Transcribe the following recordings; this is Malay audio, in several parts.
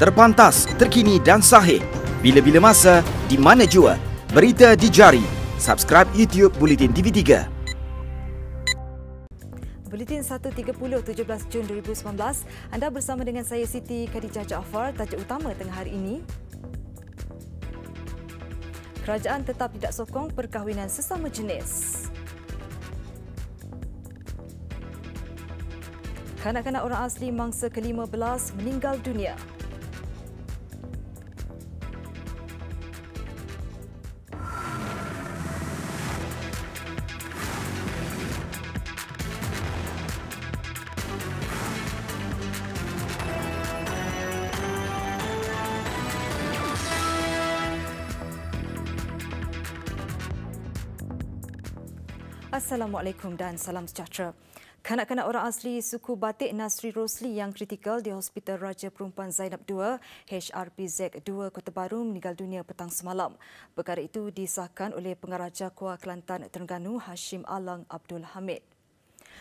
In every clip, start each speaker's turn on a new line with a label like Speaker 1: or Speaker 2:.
Speaker 1: Terpantas, terkini dan sahih. Bila-bila masa, di mana jua. Berita di jari. Subscribe YouTube Buletin TV3.
Speaker 2: Buletin 1.30 17 Jun 2019. Anda bersama dengan saya Siti Khadijah Jaafar. Tajuk utama tengah hari ini. Kerajaan tetap tidak sokong perkahwinan sesama jenis. Kanak-kanak orang asli mangsa ke-15 meninggal dunia. Assalamualaikum dan salam sejahtera. Kanak-kanak orang asli suku Batik Nasri Rosli yang kritikal di Hospital Raja Perempuan Zainab II, HRPZ 2 Kota Baru meninggal dunia petang semalam. Perkara itu disahkan oleh Pengarah Kuala Kelantan Terengganu Hashim Alang Abdul Hamid.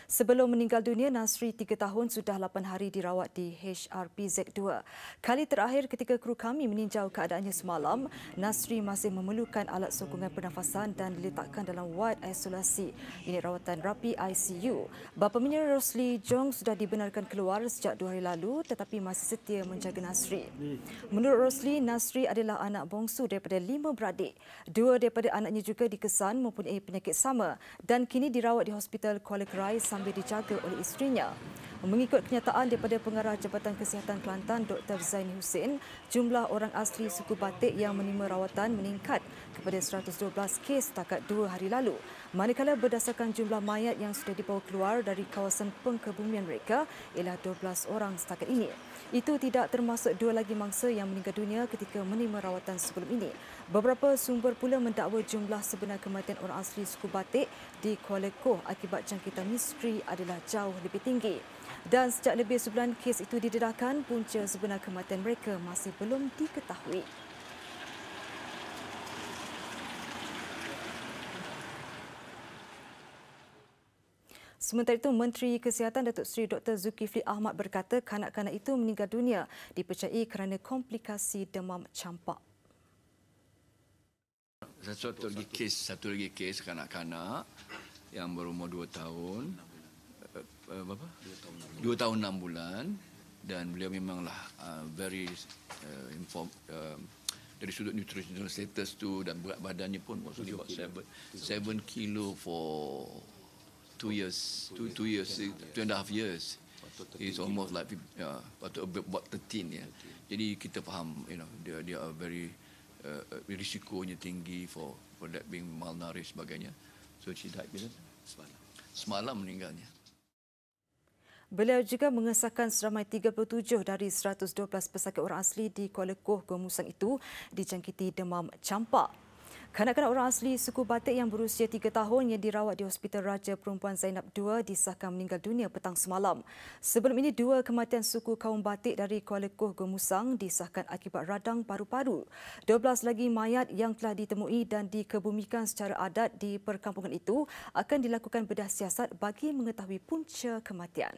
Speaker 2: Sebelum meninggal dunia, Nasri 3 tahun sudah 8 hari dirawat di HRPZ 2. Kali terakhir ketika kru kami meninjau keadaannya semalam, Nasri masih memerlukan alat sokongan pernafasan dan diletakkan dalam wad isolasi unit rawatan rapi ICU. Bapa menyiar Rosli Jong sudah dibenarkan keluar sejak 2 hari lalu tetapi masih setia menjaga Nasri. Menurut Rosli, Nasri adalah anak bongsu daripada 5 beradik. 2 daripada anaknya juga dikesan mempunyai penyakit sama dan kini dirawat di Hospital Kuala Kerai sambil dijaga oleh isterinya. Mengikut kenyataan daripada Pengarah Jabatan Kesihatan Kelantan Dr. Zaini Hussein, jumlah orang asli suku Batik yang menerima rawatan meningkat kepada 112 kes setakat 2 hari lalu. Manakala berdasarkan jumlah mayat yang sudah dibawa keluar dari kawasan pengkebumian mereka ialah 12 orang setakat ini. Itu tidak termasuk 2 lagi mangsa yang meninggal dunia ketika menerima rawatan sebelum ini. Beberapa sumber pula mendakwa jumlah sebenar kematian orang asli suku Batik di Kuala Koh akibat jangkitan misteri adalah jauh lebih tinggi. Dan sejak lebih sebulan kes itu didedahkan, punca sebenar kematian mereka masih belum diketahui. Sementara itu, Menteri Kesihatan Datuk Seri Dr. Zulkifli Ahmad berkata kanak-kanak itu meninggal dunia dipercayai kerana komplikasi demam campak.
Speaker 3: Satu lagi kes kanak-kanak yang berumur 2 tahun, 2 tahun 6 bulan dan beliau memanglah very informed dari sudut nutritional status tu dan berat badannya pun was about 7 kilo for 2 years, 2.5 years. It's almost like about 13 ya. Jadi kita faham, dia are very risikonya tinggi for that being malnourished sebagainya. So she died semalam meninggalnya.
Speaker 2: Beliau juga mengesahkan seramai 37 dari 112 pesakit orang asli di Kuala Koh Gomusang itu dijangkiti demam campak. Kanak-kanak orang asli suku Batik yang berusia 3 tahun yang dirawat di Hospital Raja Perempuan Zainab II disahkan meninggal dunia petang semalam. Sebelum ini, 2 kematian suku kaum Batik dari Kuala Koh Gomusang disahkan akibat radang paru-paru. 12 lagi mayat yang telah ditemui dan dikebumikan secara adat di perkampungan itu akan dilakukan bedah siasat bagi mengetahui punca kematian.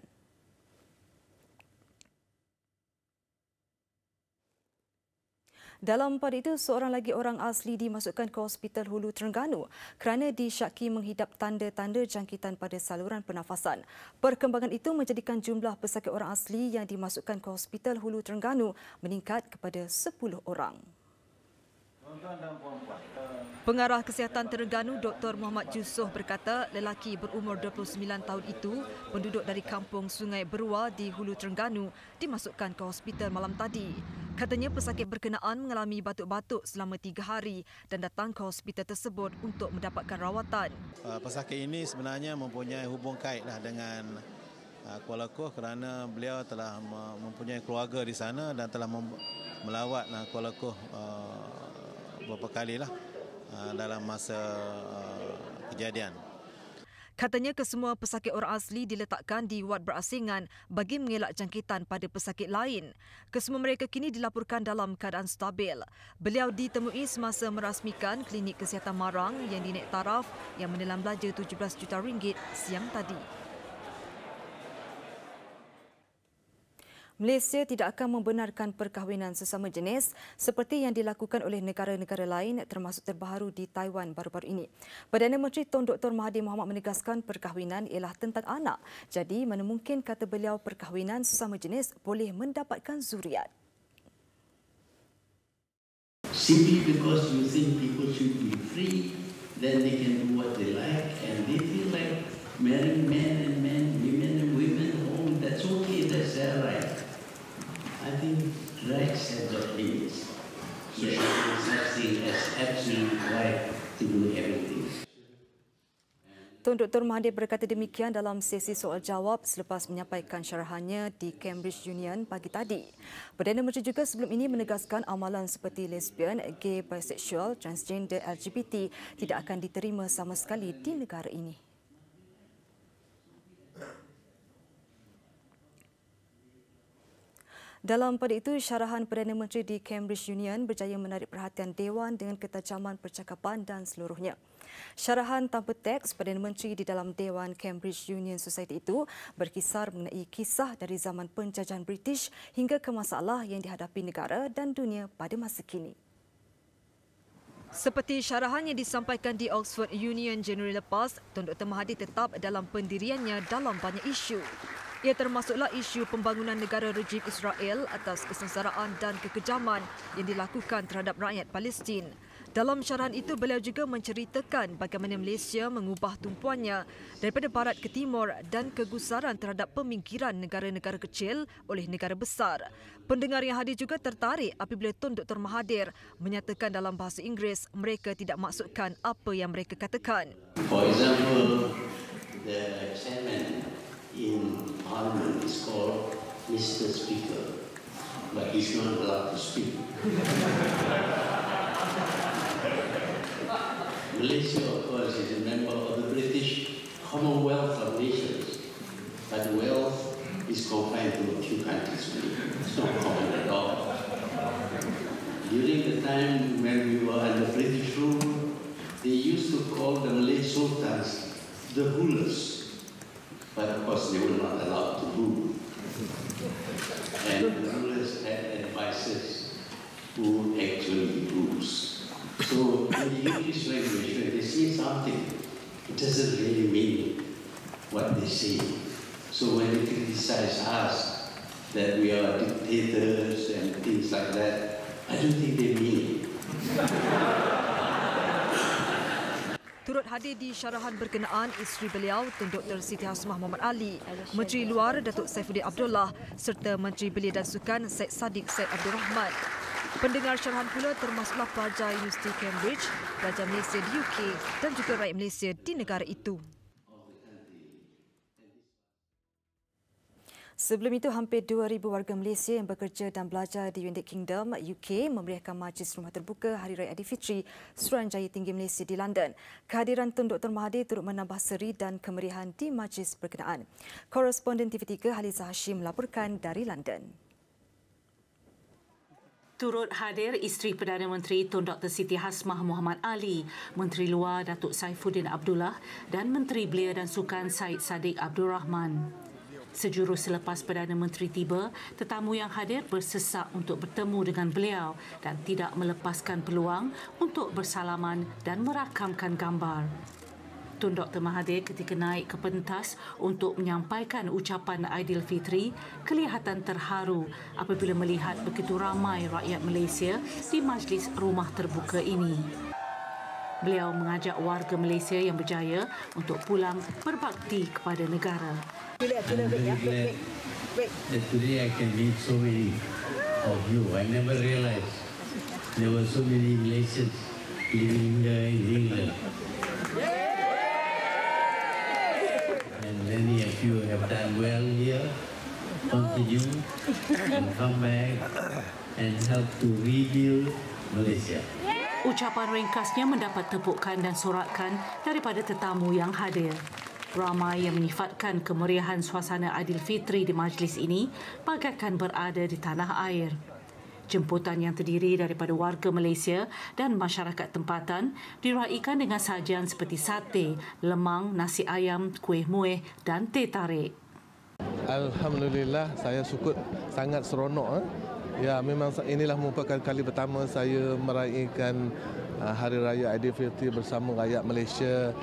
Speaker 2: Dalam pada itu, seorang lagi orang asli dimasukkan ke Hospital Hulu Terengganu kerana disyaki menghidap tanda-tanda jangkitan pada saluran pernafasan. Perkembangan itu menjadikan jumlah pesakit orang asli yang dimasukkan ke Hospital Hulu Terengganu meningkat kepada 10 orang. Pengarah Kesihatan Terengganu Dr. Muhammad Yusof berkata lelaki berumur 29 tahun itu, penduduk dari kampung Sungai Berua di Hulu Terengganu, dimasukkan ke hospital malam tadi. Katanya pesakit berkenaan mengalami batuk-batuk selama 3 hari dan datang ke hospital tersebut untuk mendapatkan rawatan.
Speaker 4: Pesakit ini sebenarnya mempunyai hubung kaitlah dengan Kuala Koh kerana beliau telah mempunyai keluarga di sana dan telah melawat Kuala Koh beberapa kalilah dalam masa kejadian.
Speaker 2: Katanya kesemua pesakit orang asli diletakkan di wad berasingan bagi mengelak jangkitan pada pesakit lain. Kesemua mereka kini dilaporkan dalam keadaan stabil. Beliau ditemui semasa merasmikan klinik kesihatan Marang yang dinaik taraf yang menelan belanja RM17 juta siang tadi. Malaysia tidak akan membenarkan perkahwinan sesama jenis seperti yang dilakukan oleh negara-negara lain termasuk terbaru di Taiwan baru-baru ini. Perdana Menteri Tun Dr. Mahathir Mohamad menegaskan perkahwinan ialah tentang anak. Jadi mana mungkin kata beliau perkahwinan sesama jenis boleh mendapatkan zuriat.
Speaker 5: Simply because you think people should be free, then they can do what they like, and they feel like marrying men and men, women and women, oh, that's okay, that's their right. I think rights have got limits. There is such thing as absolute right to do everything.
Speaker 2: Tun Dr. Mahathir berkata demikian dalam sesi soal-jawab selepas menyampaikan syarahannya di Cambridge Union pagi tadi. Perdana Menteri juga sebelum ini menegaskan amalan seperti lesbian, gay, bisexual, transgender, LGBT tidak akan diterima sama sekali di negara ini. Dalam pada itu, syarahan Perdana Menteri di Cambridge Union berjaya menarik perhatian Dewan dengan ketajaman percakapan dan seluruhnya. Syarahan tanpa teks Perdana Menteri di dalam Dewan Cambridge Union Society itu berkisar mengenai kisah dari zaman penjajahan British hingga ke masalah yang dihadapi negara dan dunia pada masa kini. Seperti syarahan yang disampaikan di Oxford Union Januari lepas, Tun Dr. Mahathir tetap dalam pendiriannya dalam banyak isu. Ia termasuklah isu pembangunan negara rejim Israel atas kesengsaraan dan kekejaman yang dilakukan terhadap rakyat Palestin. Dalam syarahan itu, beliau juga menceritakan bagaimana Malaysia mengubah tumpuannya daripada barat ke timur dan kegusaran terhadap pemingkiran negara-negara kecil oleh negara besar. Pendengar yang hadir juga tertarik apabila Tun Dr. Mahathir menyatakan dalam bahasa Inggeris mereka tidak maksudkan apa yang mereka katakan.
Speaker 5: For example, the chairman in Parliament is called Mr. Speaker, but he's not allowed to speak. Malaysia, of course, is a member of the British Commonwealth of Nations, but wealth is confined to a few countries. It's not common at all. During the time when we were under British rule, they used to call the Malay sultans the rulers, but of course they were not allowed to rule. And the rulers had advisors who actually rules. So in the English language, when they say something, it doesn't really mean what they say. So when they criticize us that we are dictators and things like that, I don't think they mean it.
Speaker 2: Turut hadir di syarahan berkenaan isteri beliau, Tun Dr. Siti Hasmah Muhammad Ali, Menteri Luar Datuk Saifuddin Abdullah serta Menteri Belia dan Sukan Syed Saddiq Syed Abdul Rahman. Pendengar syarahan pula termasuklah pelajar Universiti Cambridge, pelajar Malaysia di UK dan juga rakyat Malaysia di negara itu. Sebelum itu, hampir 2,000 warga Malaysia yang bekerja dan belajar di United Kingdom, UK, memeriahkan majlis rumah terbuka Hari Raya Aidilfitri Suruhanjaya Tinggi Malaysia di London. Kehadiran Tun Dr. Mahathir turut menambah seri dan kemeriahan di majlis berkenaan. Koresponden TV3 Haliza Hashim melaporkan dari London.
Speaker 6: Turut hadir isteri Perdana Menteri Tun Dr. Siti Hasmah Muhammad Ali, Menteri Luar Datuk Saifuddin Abdullah dan Menteri Belia dan Sukan Syed Saddiq Abdul Rahman. Sejurus selepas Perdana Menteri tiba, tetamu yang hadir bersesak untuk bertemu dengan beliau dan tidak melepaskan peluang untuk bersalaman dan merakamkan gambar. Tun Dr. Mahathir ketika naik ke pentas untuk menyampaikan ucapan Aidilfitri kelihatan terharu apabila melihat begitu ramai rakyat Malaysia di majlis rumah terbuka ini. Beliau mengajak warga Malaysia yang berjaya untuk pulang berbakti kepada negara.
Speaker 5: I'm very glad that today I can meet so many of you. I never realized there were so many Malaysians living here in England. And many of you have done well here, continue and come back and help to rebuild Malaysia.
Speaker 6: Ucapan ringkasnya mendapat tepukan dan sorakan daripada tetamu yang hadir. Ramai yang menyifatkan kemeriahan suasana Aidilfitri di majlis ini bagaikan berada di tanah air. Jemputan yang terdiri daripada warga Malaysia dan masyarakat tempatan diraikan dengan sajian seperti sate, lemang, nasi ayam, kuih muih dan teh tarik.
Speaker 7: Alhamdulillah, saya sukut sangat seronok. Ya, memang inilah merupakan kali pertama saya meraihkan Hari Raya Aidilfitri bersama rakyat Malaysia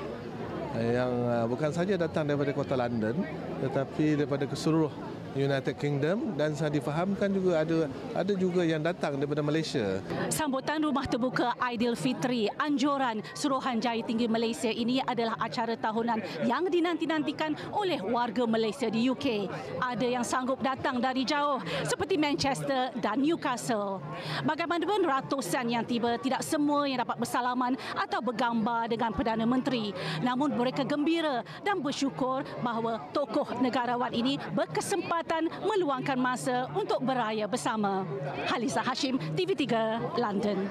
Speaker 7: yang bukan saja datang daripada kota London tetapi daripada keseluruh United Kingdom, dan saya difahamkan juga ada juga yang datang daripada Malaysia.
Speaker 6: Sambutan Rumah Terbuka Aidilfitri Anjuran Suruhanjaya Tinggi Malaysia ini adalah acara tahunan yang dinanti-nantikan oleh warga Malaysia di UK. Ada yang sanggup datang dari jauh seperti Manchester dan Newcastle. Bagaimanapun ratusan yang tiba, tidak semua yang dapat bersalaman atau bergambar dengan Perdana Menteri. Namun mereka gembira dan bersyukur bahawa tokoh negarawan ini berkesempatan meluangkan masa untuk beraya bersama. Haliza Hashim, TV3, London.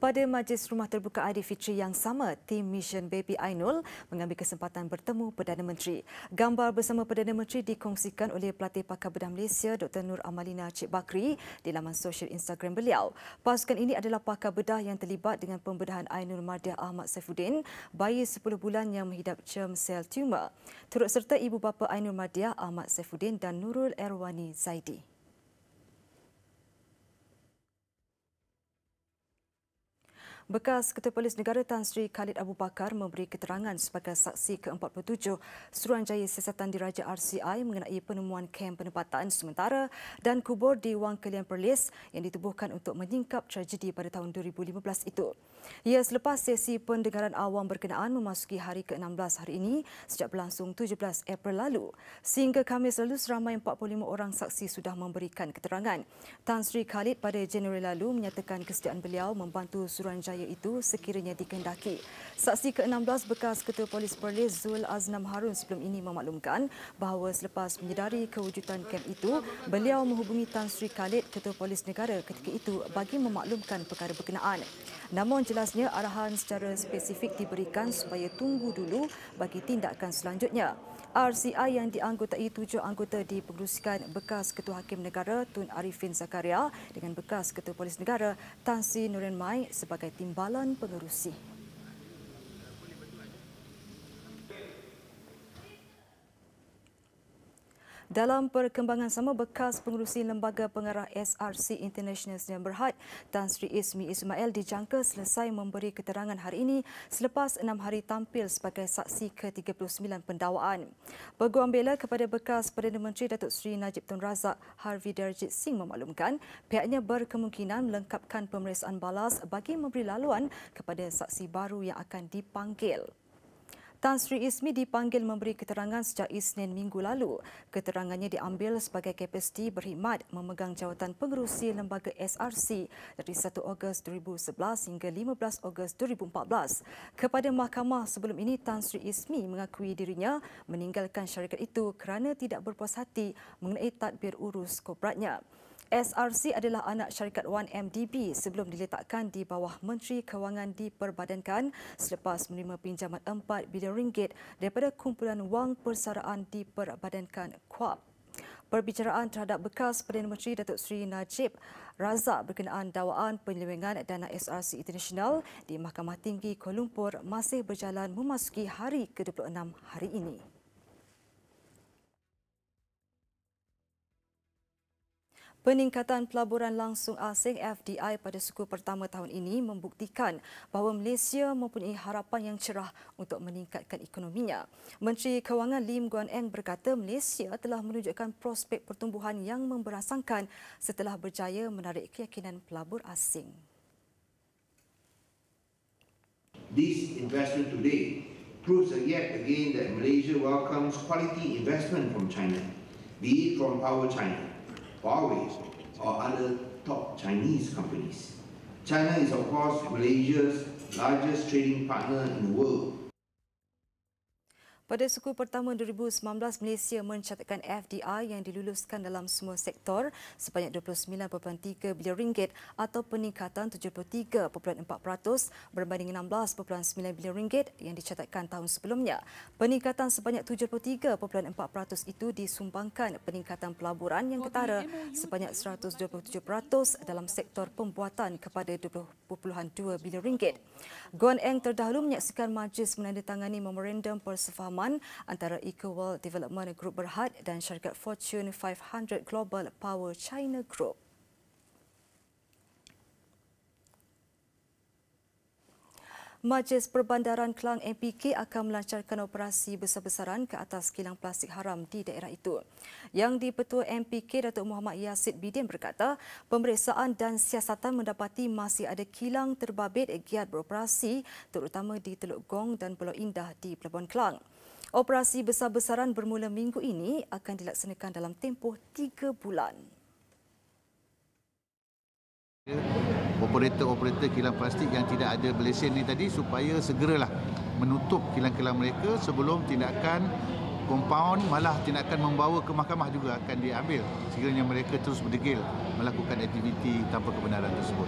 Speaker 2: Pada Majlis Rumah Terbuka Aidilfitri yang sama, tim Mission Baby Ainul mengambil kesempatan bertemu Perdana Menteri. Gambar bersama Perdana Menteri dikongsikan oleh Pelatih Pakar Bedah Malaysia Dr. Nur Amalina Cik Bakri di laman sosial Instagram beliau. Pasukan ini adalah pakar bedah yang terlibat dengan pembedahan Ainul Mardiah Ahmad Saifuddin, bayi 10 bulan yang menghidap germ sel tumor. Turut serta ibu bapa Ainul Mardiah Ahmad Saifuddin dan Nurul Erwani Zaidi. Bekas Ketua Polis Negara Tan Sri Khalid Abu Bakar memberi keterangan sebagai saksi ke-47 Suruhanjaya Siasatan Diraja RCI mengenai penemuan kem penempatan sementara dan kubur di Wang Kelian Perlis yang ditubuhkan untuk menyingkap tragedi pada tahun 2015 itu. Ia selepas sesi pendengaran awam berkenaan memasuki hari ke-16 hari ini sejak berlangsung 17 April lalu. Sehingga Khamis lalu seramai 45 orang saksi sudah memberikan keterangan. Tan Sri Khalid pada Januari lalu menyatakan kesediaan beliau membantu Suruhanjaya itu sekiranya dikehendaki. Saksi ke-16 bekas Ketua Polis Perlis Zul Aznam Harun sebelum ini memaklumkan bahawa selepas menyedari kewujudan kem itu, beliau menghubungi Tan Sri Khalid, Ketua Polis Negara ketika itu bagi memaklumkan perkara berkenaan. Namun jelasnya arahan secara spesifik diberikan supaya tunggu dulu bagi tindakan selanjutnya. RCI yang dianggotai 7 anggota dipengerusikan bekas Ketua Hakim Negara Tun Arifin Zakaria dengan bekas Ketua Polis Negara Tan Sri Nurin Mai sebagai timbalan pengerusi. Dalam perkembangan sama, bekas pengerusi Lembaga Pengarah SRC International Sdn Bhd, Tan Sri Ismi Ismail dijangka selesai memberi keterangan hari ini selepas 6 hari tampil sebagai saksi ke-39 pendakwaan. Peguam bela kepada bekas Perdana Menteri Datuk Seri Najib Tun Razak Harvey Darjit Singh memaklumkan pihaknya berkemungkinan melengkapkan pemeriksaan balas bagi memberi laluan kepada saksi baru yang akan dipanggil. Tan Sri Ismi dipanggil memberi keterangan sejak Isnin minggu lalu. Keterangannya diambil sebagai kapasiti berkhidmat memegang jawatan pengerusi lembaga SRC dari 1 Ogos 2011 hingga 15 Ogos 2014. Kepada mahkamah sebelum ini, Tan Sri Ismi mengakui dirinya meninggalkan syarikat itu kerana tidak berpuas hati mengenai tadbir urus korporatnya. SRC adalah anak syarikat 1MDB sebelum diletakkan di bawah Menteri Kewangan diperbadankan selepas menerima pinjaman RM4 bilion daripada kumpulan wang persaraan diperbadankan KUAP. Perbicaraan terhadap bekas Perdana Menteri Datuk Seri Najib Razak berkenaan dakwaan penyelewengan dana SRC International di Mahkamah Tinggi Kuala Lumpur masih berjalan memasuki hari ke-26 hari ini. Peningkatan pelaburan langsung asing FDI pada suku pertama tahun ini membuktikan bahawa Malaysia mempunyai harapan yang cerah untuk meningkatkan ekonominya. Menteri Kewangan Lim Guan Eng berkata Malaysia telah menunjukkan prospek pertumbuhan yang memberasangkan setelah berjaya menarik keyakinan pelabur asing.
Speaker 8: This investment today proves yet again that Malaysia welcomes quality investment from China, be it from Power China, Huawei or other top Chinese companies. China is of course Malaysia's largest trading partner in the world.
Speaker 2: Pada suku pertama 2019, Malaysia mencatatkan FDI yang diluluskan dalam semua sektor sebanyak RM29.3 bilion atau peningkatan 73.4% berbanding RM16.9 bilion yang dicatatkan tahun sebelumnya. Peningkatan sebanyak 73.4% itu disumbangkan peningkatan pelaburan yang ketara sebanyak 127% dalam sektor pembuatan kepada RM20.2 bilion. Guan Eng terdahulu menyaksikan majlis menandatangani memorandum persefahaman kerjasama antara EcoWorld Development Group Berhad dan syarikat Fortune 500 Global Power China Group. Majlis Perbandaran Klang MPK akan melancarkan operasi besar-besaran ke atas kilang plastik haram di daerah itu. Yang di-Petua MPK Datuk Muhammad Yassid Bidin berkata, pemeriksaan dan siasatan mendapati masih ada kilang terbabit giat beroperasi terutama di Teluk Gong dan Pulau Indah di Pelabuhan Klang. Operasi besar-besaran bermula minggu ini akan dilaksanakan dalam tempoh 3 bulan.
Speaker 9: Operator-operator kilang plastik yang tidak ada berlesen ni tadi supaya segeralah menutup kilang-kilang mereka sebelum tindakan kompaun, malah tindakan membawa ke mahkamah juga akan diambil sekiranya mereka terus berdegil melakukan aktiviti tanpa kebenaran tersebut.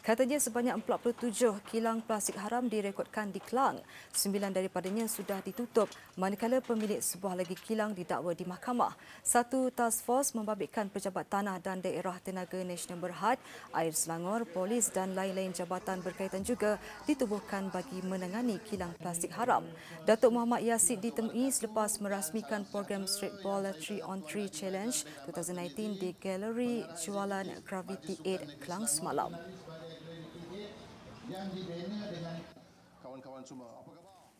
Speaker 2: Katanya sebanyak 47 kilang plastik haram direkodkan di Klang. 9 daripadanya sudah ditutup, manakala pemilik sebuah lagi kilang didakwa di mahkamah. Satu task force membabitkan Pejabat Tanah dan Daerah Tenaga Nasional Berhad, Air Selangor, Polis dan lain-lain jabatan berkaitan juga ditubuhkan bagi menangani kilang plastik haram. Datuk Muhammad Yassid ditemui selepas merasmikan program Streetball 3-on-3 Challenge 2019 di Galeri Jualan Gravity 8 Klang semalam. Yang dibina dengan kawan-kawan semua. Apa khabar?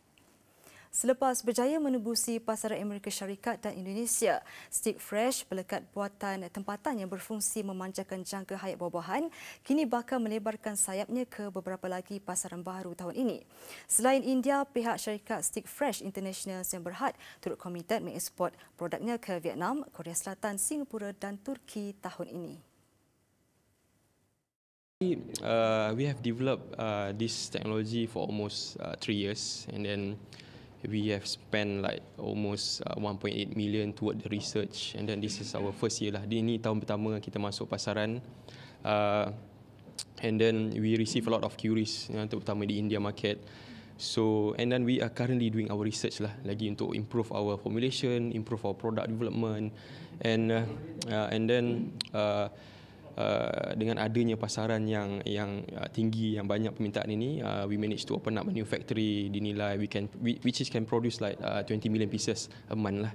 Speaker 2: Selepas berjaya menembusi pasaran Amerika Syarikat dan Indonesia, Stick Fresh, pelekat buatan tempatan yang berfungsi memanjakan jangka hayat buah-buahan, kini bakal melebarkan sayapnya ke beberapa lagi pasaran baharu tahun ini. Selain India, pihak syarikat Stick Fresh International yang Berhad turut komited mengeksport produknya ke Vietnam, Korea Selatan, Singapura dan Turki tahun ini.
Speaker 10: We have developed this technology for almost 3 years, and then we have spent like almost 1.8 million toward the research, and then this is our first year lah. Ini tahun pertama kita masuk pasaran, and then we receive a lot of queries, terutama di India market. So, and then we are currently doing our research lah lagi untuk improve our formulation, improve our product development, and then dengan adanya pasaran yang tinggi, yang banyak permintaan ini, we managed to open up a new factory dinilai which can produce like 20 million pieces a month lah.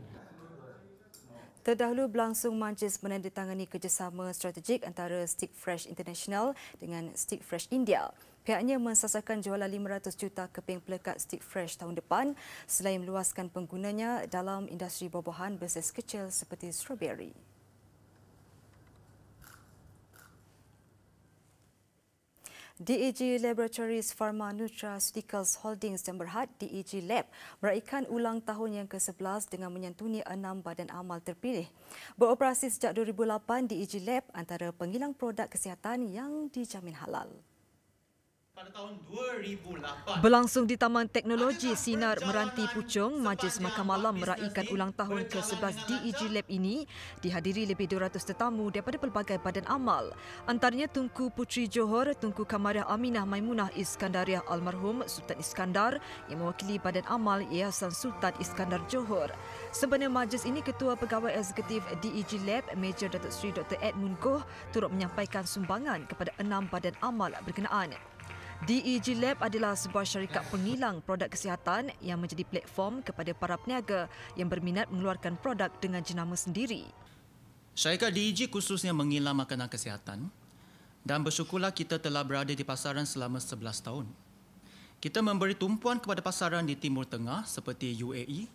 Speaker 2: Terdahulu berlangsung majlis menandatangani kerjasama strategik antara Stick Fresh International dengan Stick Fresh India. Pihaknya mensasarkan jualan 500 juta keping pelekat Stick Fresh tahun depan selain meluaskan penggunanya dalam industri buah-buahan bersaiz kecil seperti strawberry. DEG Laboratories Pharma Nutraceuticals Holdings dan Berhad, DEG Lab, meraihkan ulang tahun yang ke-11 dengan menyantuni 6 badan amal terpilih. Beroperasi sejak 2008, DEG Lab antara pengilang produk kesihatan yang dijamin halal.
Speaker 11: Pada tahun 2008.
Speaker 2: Berlangsung di Taman Teknologi Sinar Meranti Puchong, Majlis Makan Malam meraihkan ulang tahun ke-11 DEG Lab ini dihadiri lebih 200 tetamu daripada pelbagai badan amal. Antaranya Tunku Puteri Johor, Tunku Kamariah Aminah Maimunah Iskandariah Almarhum Sultan Iskandar yang mewakili badan amal Yayasan Sultan Iskandar Johor. Sebenarnya majlis ini Ketua Pegawai Eksekutif DEG Lab, Major Datuk Seri Dr. Edmund Goh turut menyampaikan sumbangan kepada 6 badan amal berkenaan. DEG Lab adalah sebuah syarikat pengilang produk kesihatan yang menjadi platform kepada para peniaga yang berminat mengeluarkan produk dengan jenama sendiri.
Speaker 11: Syarikat DEG khususnya mengilang makanan kesihatan dan bersyukurlah kita telah berada di pasaran selama 11 tahun. Kita memberi tumpuan kepada pasaran di Timur Tengah seperti UAE,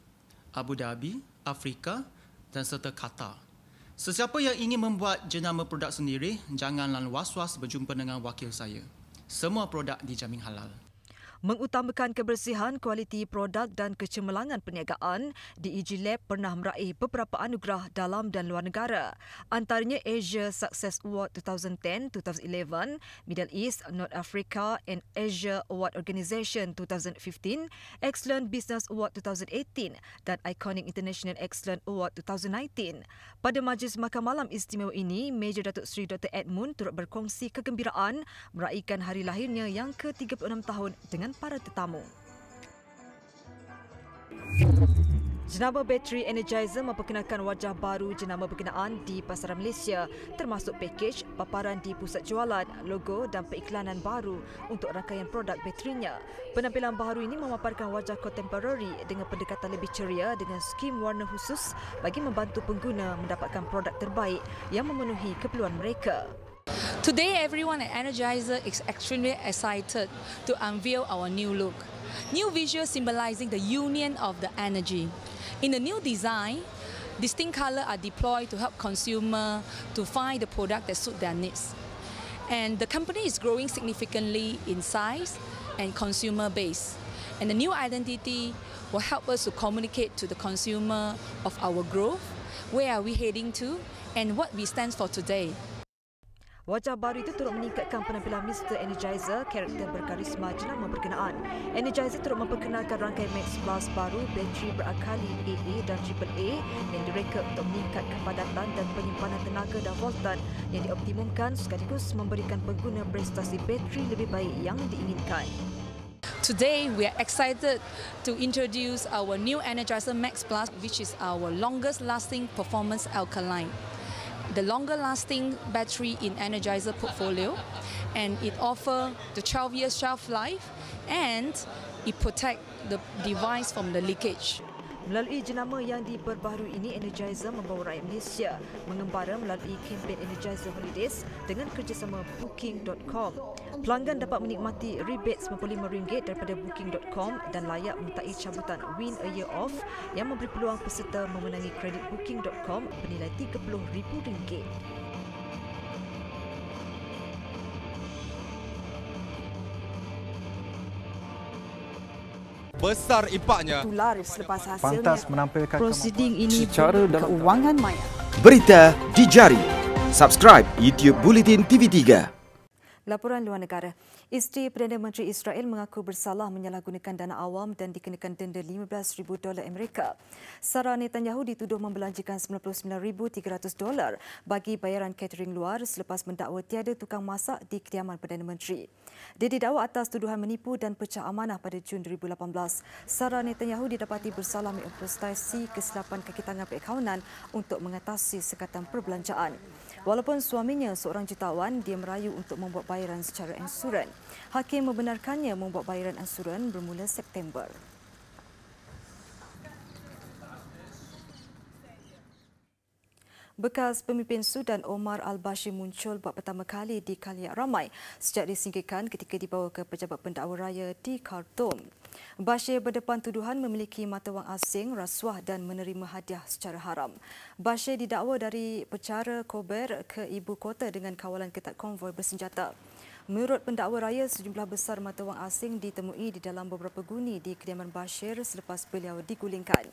Speaker 11: Abu Dhabi, Afrika dan serta Qatar. Sesiapa yang ingin membuat jenama produk sendiri, janganlah was-was berjumpa dengan wakil saya. Semua produk dijamin halal.
Speaker 2: Mengutamakan kebersihan, kualiti produk dan kecemerlangan perniagaan, DEG Lab pernah meraih beberapa anugerah dalam dan luar negara. Antaranya Asia Success Award 2010-2011, Middle East, North Africa and Asia Award Organisation 2015, Excellent Business Award 2018 dan Iconic International Excellent Award 2019. Pada majlis makan malam istimewa ini, Major Datuk Seri Dr. Edmund turut berkongsi kegembiraan meraihkan hari lahirnya yang ke-36 tahun dengan para tetamu. Jenama bateri Energizer memperkenalkan wajah baru jenama berkenaan di pasaran Malaysia, termasuk pakej, paparan di pusat jualan, logo dan periklanan baru untuk rangkaian produk baterinya. Penampilan baru ini memaparkan wajah kontemporari dengan pendekatan lebih ceria dengan skim warna khusus bagi membantu pengguna mendapatkan produk terbaik yang memenuhi keperluan mereka.
Speaker 12: Today, everyone at Energizer is extremely excited to unveil our new look. New visual symbolizing the union of the energy. In the new design, distinct colours are deployed to help consumers to find the product that suit their needs. And the company is growing significantly in size and consumer base. And the new identity will help us to communicate to the consumer of our growth, where are we heading to, and what we stand for today.
Speaker 2: Wajah baru itu turut meningkatkan penampilan Mr. Energizer, karakter berkarisma jenama berkenaan. Energizer turut memperkenalkan rangkaian Max Plus baru, bateri berakali AA dan AAA yang direka untuk meningkat kepadatan dan penyimpanan tenaga dan voltan yang dioptimumkan sekaligus memberikan pengguna prestasi bateri lebih baik yang diinginkan.
Speaker 12: Today, we are excited to introduce our new Energizer Max Plus, which is our longest-lasting performance alkaline. The longer-lasting battery in Energizer portfolio, and it offers the 12-year shelf life, and it protects the device from the leakage.
Speaker 2: Melalui jenama yang diperbaharui ini, Energizer membawa rakyat Malaysia mengembara melalui kempen Energizer Holidays dengan kerjasama Booking.com. Pelanggan dapat menikmati rebate RM95 daripada Booking.com dan layak menyertai cabutan Win a Year Off yang memberi peluang peserta memenangi kredit Booking.com bernilai RM30,000.
Speaker 13: Besar impaknya.
Speaker 14: Tular selepas hasilnya.
Speaker 13: Pantas menampilkan
Speaker 14: prosiding ini secara dalam keuangan maya.
Speaker 1: Berita di jari. Subscribe YouTube Bulletin TV3.
Speaker 2: Laporan luar negara. Isteri Perdana Menteri Israel mengaku bersalah menyalahgunakan dana awam dan dikenakan denda $15,000 Amerika. Sarah Netanyahu dituduh membelanjakan $99,300 bagi bayaran catering luar selepas mendakwa tiada tukang masak di kediaman Perdana Menteri. Dia didakwa atas tuduhan menipu dan pecah amanah pada Jun 2018. Sarah Netanyahu didapati bersalah menginvestasi kesilapan kaki tangan perakaunan untuk mengatasi sekatan perbelanjaan. Walaupun suaminya seorang jutawan, dia merayu untuk membuat bayaran secara ansuran. Hakim membenarkannya membuat bayaran ansuran bermula September. Bekas pemimpin Sudan Omar al-Bashir muncul buat pertama kali di khalayak ramai sejak disingkirkan ketika dibawa ke pejabat pendakwa raya di Khartoum. Bashir berdepan tuduhan memiliki mata wang asing, rasuah dan menerima hadiah secara haram. Bashir didakwa dari percara Kober ke ibu kota dengan kawalan ketat konvoi bersenjata. Menurut pendakwa raya, sejumlah besar mata wang asing ditemui di dalam beberapa guni di kediaman Bashir selepas beliau digulingkan.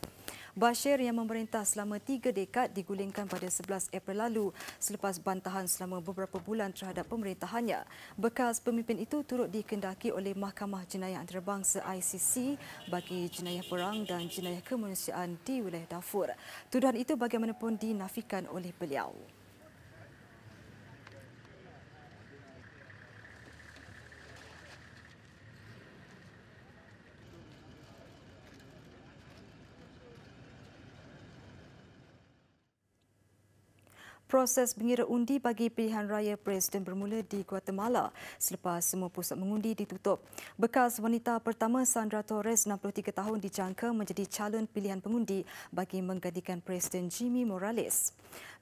Speaker 2: Bashir yang memerintah selama 3 dekad digulingkan pada 11 April lalu selepas bantahan selama beberapa bulan terhadap pemerintahannya. Bekas pemimpin itu turut dikendaki oleh Mahkamah Jenayah Antarabangsa ICC bagi jenayah perang dan jenayah kemanusiaan di wilayah Darfur. Tuduhan itu bagaimanapun dinafikan oleh beliau. Proses mengira undi bagi pilihan raya Presiden bermula di Guatemala selepas semua pusat mengundi ditutup. Bekas wanita pertama Sandra Torres, 63 tahun, dijangka menjadi calon pilihan pengundi bagi menggantikan Presiden Jimmy Morales.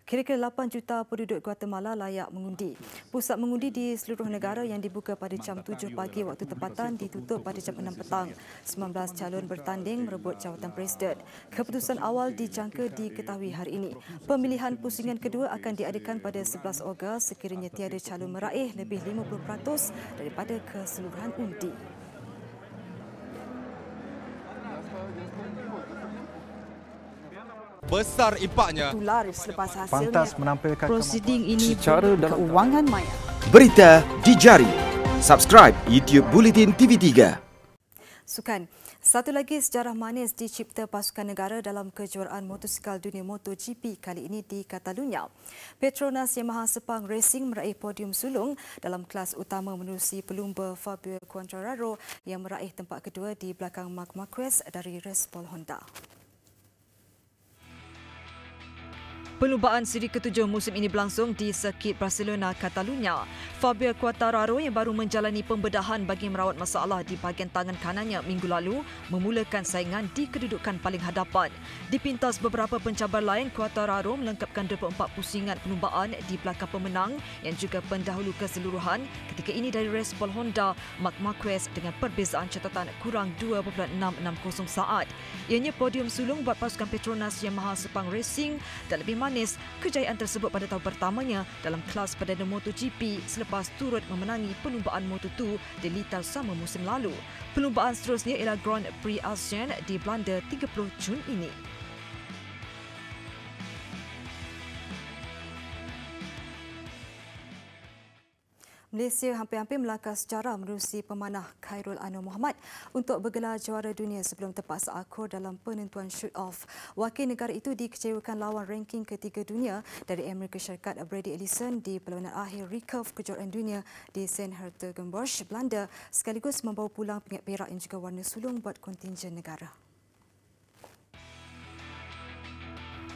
Speaker 2: Kira-kira 8 juta penduduk Guatemala layak mengundi. Pusat mengundi di seluruh negara yang dibuka pada jam 7 pagi waktu tempatan ditutup pada jam 6 petang. 19 calon bertanding merebut jawatan Presiden. Keputusan awal dijangka diketahui hari ini. Pemilihan pusingan kedua akan diadakan pada 11 Ogos sekiranya tiada calon meraih lebih 50% daripada keseluruhan undi.
Speaker 13: Besar impaknya.
Speaker 14: Tular selepas hasilnya.
Speaker 13: Pantas menampilkan
Speaker 14: prosiding ini secara dalam keuangan maya.
Speaker 1: Berita di jari. Subscribe YouTube Bulletin TV3.
Speaker 2: Sukan. Satu lagi sejarah manis dicipta pasukan negara dalam kejuaraan motosikal dunia MotoGP kali ini di Catalunya. Petronas Yamaha Sepang Racing meraih podium sulung dalam kelas utama menerusi pelumba Fabio Quartararo yang meraih tempat kedua di belakang Marc Marquez dari Respol Honda. Perlumbaan siri ke-7 musim ini berlangsung di Sirkuit Barcelona, Catalunya. Fabio Quartararo yang baru menjalani pembedahan bagi merawat masalah di bahagian tangan kanannya minggu lalu memulakan saingan di kedudukan paling hadapan. Dipintas beberapa pencabar lain, Quartararo melengkapkan 24 pusingan perlumbaan di belakang pemenang yang juga pendahulu keseluruhan ketika ini dari res Pol Honda, Marc Marquez dengan perbezaan catatan kurang 2.660 saat. Ianya podium sulung buat pasukan Petronas Yamaha Sepang Racing dan lebih manis kejayaan tersebut pada tahun pertamanya dalam kelas perdana MotoGP selepas turut memenangi perlumbaan Moto2 di Lita sama musim lalu. Perlumbaan seterusnya ialah Grand Prix ASEAN di Belanda 30 Jun ini. Malaysia hampir-hampir melangkah sejarah menerusi pemanah Khairul Anwar Mohamad untuk bergelar juara dunia sebelum terpaksa akur dalam penentuan shoot-off. Wakil negara itu dikecewakan lawan ranking ketiga dunia dari Amerika Syarikat Brady Ellison di perlawanan akhir recurve kejuaraan dunia di St. Hertogenbosch, Belanda, sekaligus membawa pulang pingat perak yang juga warna sulung buat kontingen negara.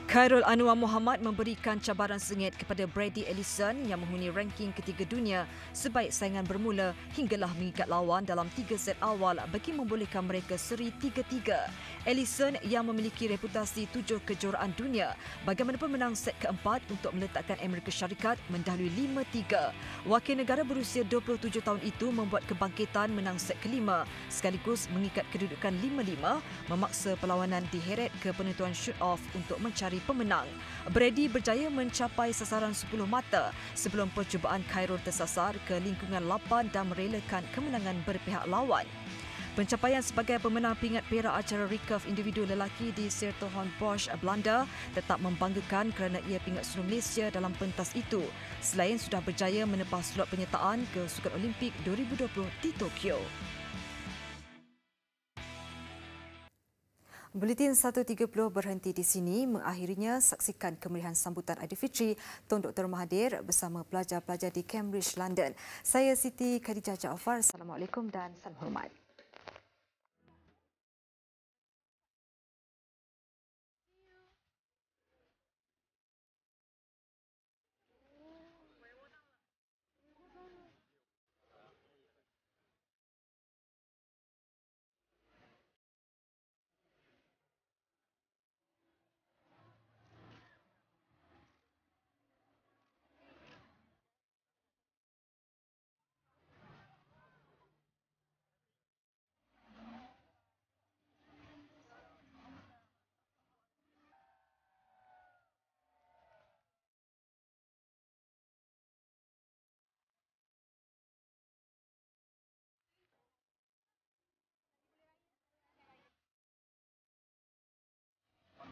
Speaker 2: Khairul Anwar Mohamad memberikan cabaran sengit kepada Brady Ellison yang menghuni ranking ketiga dunia sebaik saingan bermula hinggalah mengikat lawan dalam 3 set awal bagi membolehkan mereka seri 3-3. Ellison yang memiliki reputasi 7 kejuaraan dunia bagaimanapun menang set keempat untuk meletakkan Amerika Syarikat mendahului 5-3. Wakil negara berusia 27 tahun itu membuat kebangkitan menang set kelima sekaligus mengikat kedudukan 5-5 memaksa perlawanan diheret ke penentuan shoot-off untuk mencari pemenang. Brady berjaya mencapai sasaran 10 mata sebelum percubaan Khairul tersasar ke lingkungan 8 dan merelakan kemenangan berpihak lawan. Pencapaian sebagai pemenang pingat perak acara recurve individu lelaki di Sertogenbosch, Belanda tetap membanggakan kerana ia pingat sulung Malaysia dalam pentas itu selain sudah berjaya menepah slot penyertaan ke Sukan Olimpik 2020 di Tokyo. Buletin 1.30 berhenti di sini. Mengakhirinya, saksikan kemeriahan sambutan Aidilfitri Tun Dr. Mahathir bersama pelajar-pelajar di Cambridge, London. Saya Siti Khadijah Jaafar. Assalamualaikum dan salam hormat.